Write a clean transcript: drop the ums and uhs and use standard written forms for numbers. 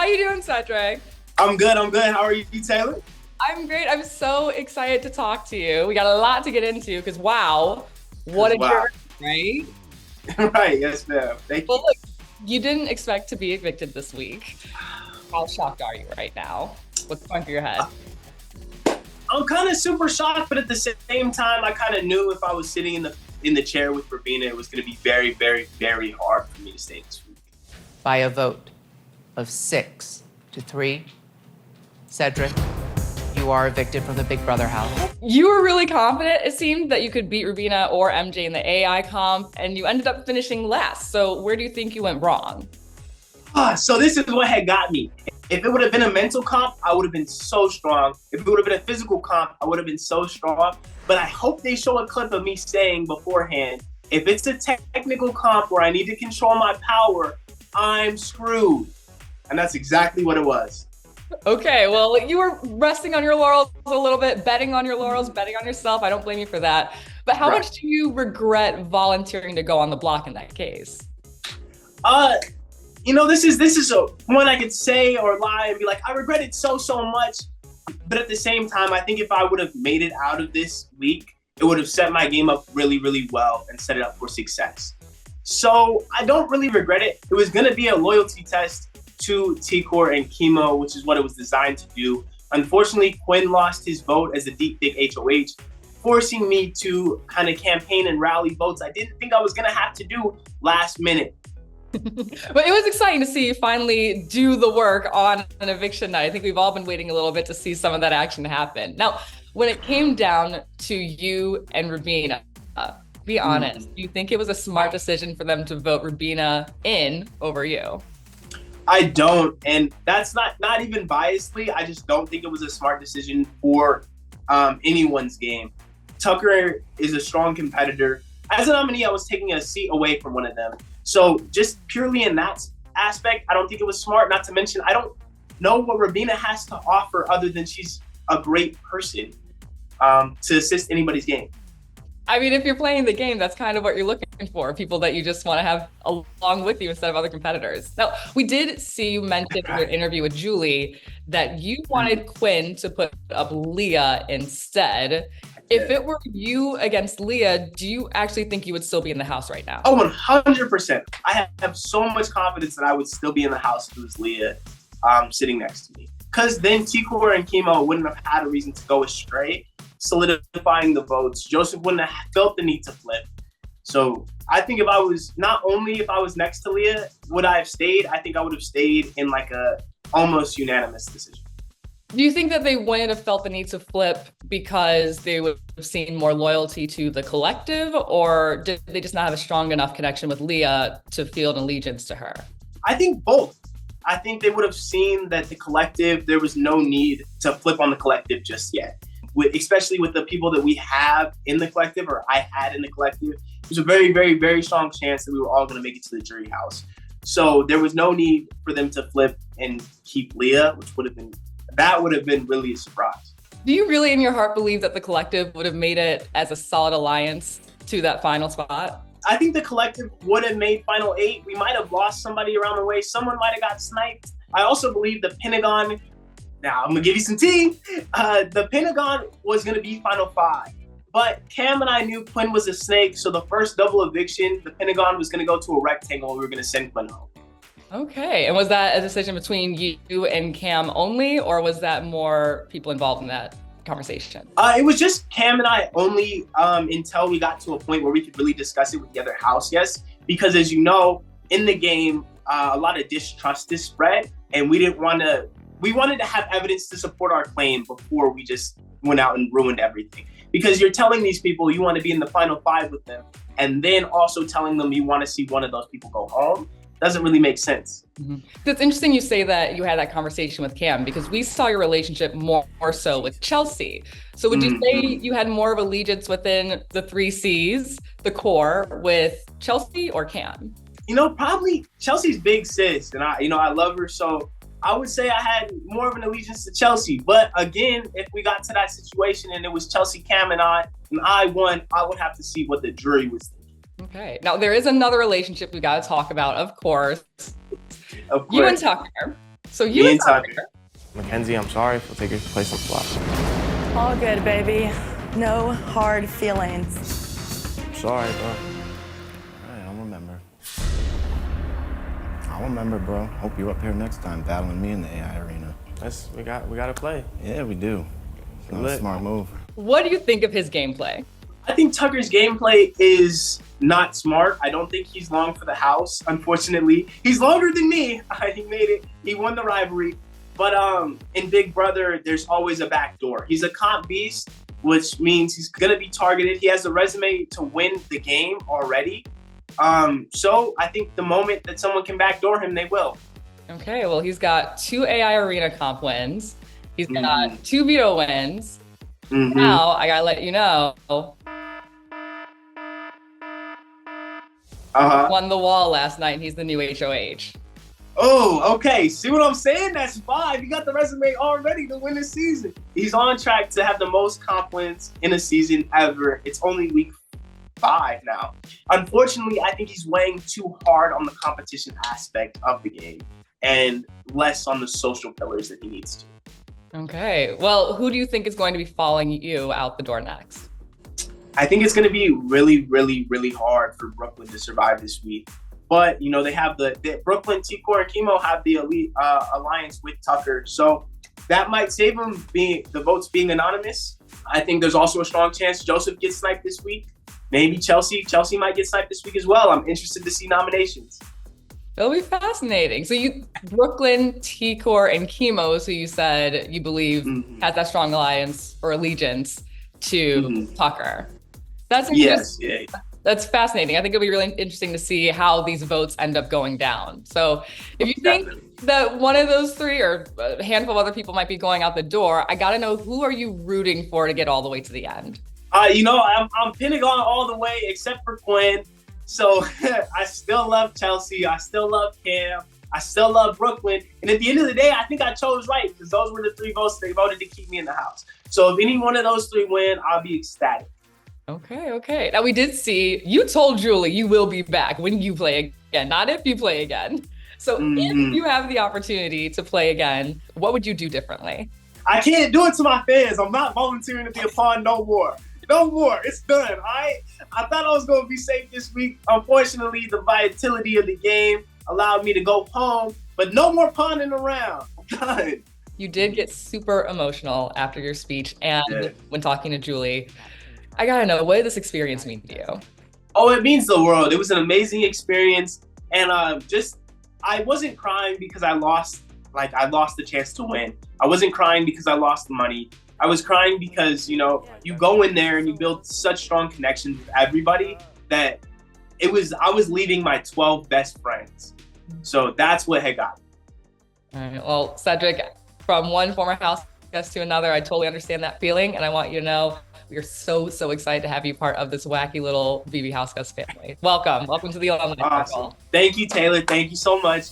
you doing, Cedric? I'm good. I'm good. How are you, Taylor? I'm great. I'm so excited to talk to you. We got a lot to get into because wow, what Because a wow. journey, right? Right. Yes, ma'am. Thank Well, you. look, you didn't expect to be evicted this week. How shocked are you right now? What's going through your head? I'm kind of super shocked, but at the same time, I kind of knew if I was sitting in the chair with Rabina, it was going to be very, very, very hard for me to stay this week. By a vote of 6-3, Cedric, you are evicted from the Big Brother house. You were really confident. It seemed that you could beat Rubina or MJ in the AI comp, and you ended up finishing last. So where do you think you went wrong? So this is what had got me. If it would have been a mental comp, I would have been so strong. If it would have been a physical comp, I would have been so strong. But I hope they show a clip of me saying beforehand, if it's a technical comp where I need to control my power, I'm screwed. And that's exactly what it was. Okay, well, you were resting on your laurels a little bit, betting on your laurels, betting on yourself. I don't blame you for that. But how much do you regret volunteering to go on the block in that case? This is a one I could say or lie and be like, I regret it so much. But at the same time, I think if I would have made it out of this week, it would have set my game up really, really well and set it up for success. So I don't really regret it. It was going to be a loyalty test to T-Core and Chemo, which is what it was designed to do. Unfortunately, Quinn lost his vote as a deep thick HOH, forcing me to kind of campaign and rally votes I didn't think I was going to have to do last minute. But it was exciting to see you finally do the work on an eviction night. I think we've all been waiting a little bit to see some of that action happen. Now, when it came down to you and Rubina, be honest, do you think it was a smart decision for them to vote Rubina in over you? I don't, and that's not even biasly. I just don't think it was a smart decision for anyone's game. Tucker is a strong competitor. As a nominee, I was taking a seat away from one of them. So just purely in that aspect, I don't think it was smart. Not to mention, I don't know what Rabina has to offer other than she's a great person to assist anybody's game. I mean, if you're playing the game, that's kind of what you're looking for, people that you just want to have along with you instead of other competitors. Now, we did see you mention in your interview with Julie that you wanted Quinn to put up Leah instead. If it were you against Leah, do you actually think you would still be in the house right now? Oh, 100%. I have so much confidence that I would still be in the house if it was Leah sitting next to me. Because then T-Core and Chemo wouldn't have had a reason to go astray, solidifying the votes. Joseph wouldn't have felt the need to flip. So I think if I was next to Leah, would I have stayed? I think I would have stayed in like a almost unanimous decision. Do you think that they wouldn't have felt the need to flip because they would have seen more loyalty to the collective, or did they just not have a strong enough connection with Leah to feel an allegiance to her? I think both. I think they would have seen that the collective, there was no need to flip on the collective just yet. Especially with the people that we have in the collective, or I had in the collective, there's a very, very, very strong chance that we were all going to make it to the jury house. So there was no need for them to flip and keep Leah, which would have been really a surprise. Do you really in your heart believe that the collective would have made it as a solid alliance to that final spot? I think the collective would have made final 8. We might have lost somebody around the way. Someone might have got sniped. I also believe the Pentagon, now I'm gonna give you some tea. The Pentagon was gonna be final 5. But Cam and I knew Quinn was a snake, so the first double eviction, the Pentagon was gonna go to a rectangle and we were gonna send Quinn home. Okay, and was that a decision between you and Cam only, or was that more people involved in that conversation? It was just Cam and I only until we got to a point where we could really discuss it with the other house, yes. Because as you know, in the game, a lot of distrust is spread, and we wanted to have evidence to support our claim before we just went out and ruined everything. Because you're telling these people you want to be in the final 5 with them, and then also telling them you want to see one of those people go home. Doesn't really make sense. Mm-hmm. It's interesting you say that you had that conversation with Cam, because we saw your relationship more so with Chelsea. So would you say you had more of allegiance within the 3 C's, the core, with Chelsea or Cam? Probably Chelsea's big sis, and I love her. So I would say I had more of an allegiance to Chelsea. But again, if we got to that situation and it was Chelsea, Cam, and I won, I would have to see what the jury was thinking. Okay. Now, there is another relationship we got to talk about, of course. Of course. You and Tucker. So you Me and and Tucker. Tucker. Mackenzie, I'm sorry if we'll take your place on flop. All good, baby. No hard feelings. I'm sorry, bro. All right, I'll remember. I'll remember, bro. Hope you're up here next time battling me in the AI arena. We gotta play. Yeah, we do. It's not a smart move. What do you think of his gameplay? I think Tucker's gameplay is not smart. I don't think he's long for the house, unfortunately. He's longer than me. He made it. He won the rivalry. But in Big Brother, there's always a back door. He's a comp beast, which means he's going to be targeted. He has a resume to win the game already. So I think the moment that someone can backdoor him, they will. Okay, well, he's got 2 AI Arena comp wins. He's got 2 veto wins. Now, I gotta let you know, won the wall last night, and he's the new HOH. Oh, okay. See what I'm saying? That's 5. He got the resume already to win the season. He's on track to have the most comp wins in a season ever. It's only week 5 now. Unfortunately, I think he's weighing too hard on the competition aspect of the game and less on the social pillars that he needs to. Okay, well, who do you think is going to be following you out the door next? I think it's going to be really, really, really hard for Brooklyn to survive this week. But, you know, they have the Brooklyn, T-Core, and Chemo have the elite alliance with Tucker. So that might save them the votes being anonymous. I think there's also a strong chance Joseph gets sniped this week. Maybe Chelsea might get sniped this week as well. I'm interested to see nominations. It'll be fascinating. So Brooklyn, T-Core, and Chemo, so you said you believe has that strong alliance or allegiance to Tucker. That's interesting. Yes, yeah. That's fascinating. I think it'll be really interesting to see how these votes end up going down. So if you think that one of those 3 or a handful of other people might be going out the door, I got to know, who are you rooting for to get all the way to the end? You know, I'm Pentagon all the way except for Quinn. So I still love Chelsea. I still love Cam. I still love Brooklyn. And at the end of the day, I think I chose right because those were the 3 votes they voted to keep me in the house. So if any one of those 3 win, I'll be ecstatic. Okay. Now we did see, you told Julie you will be back when you play again, not if you play again. So if you have the opportunity to play again, what would you do differently? I can't do it to my fans. I'm not volunteering to be a pawn no more. No more. It's done. I thought I was going to be safe this week. Unfortunately, the volatility of the game allowed me to go home, but no more pawning around. I'm done. You did get super emotional after your speech and when talking to Julie. I got to know, what did this experience mean to you? Oh, it means the world. It was an amazing experience. And I wasn't crying because I lost the chance to win. I wasn't crying because I lost the money. I was crying because, you know, you go in there and you build such strong connections with everybody that I was leaving my 12 best friends. So that's what had got me. All right. Well, Cedric, from one former house guest to another, I totally understand that feeling. And I want you to know we are so excited to have you part of this wacky little BB House Guest family. Welcome to the alumni circle. Thank you, Taylor. Thank you so much.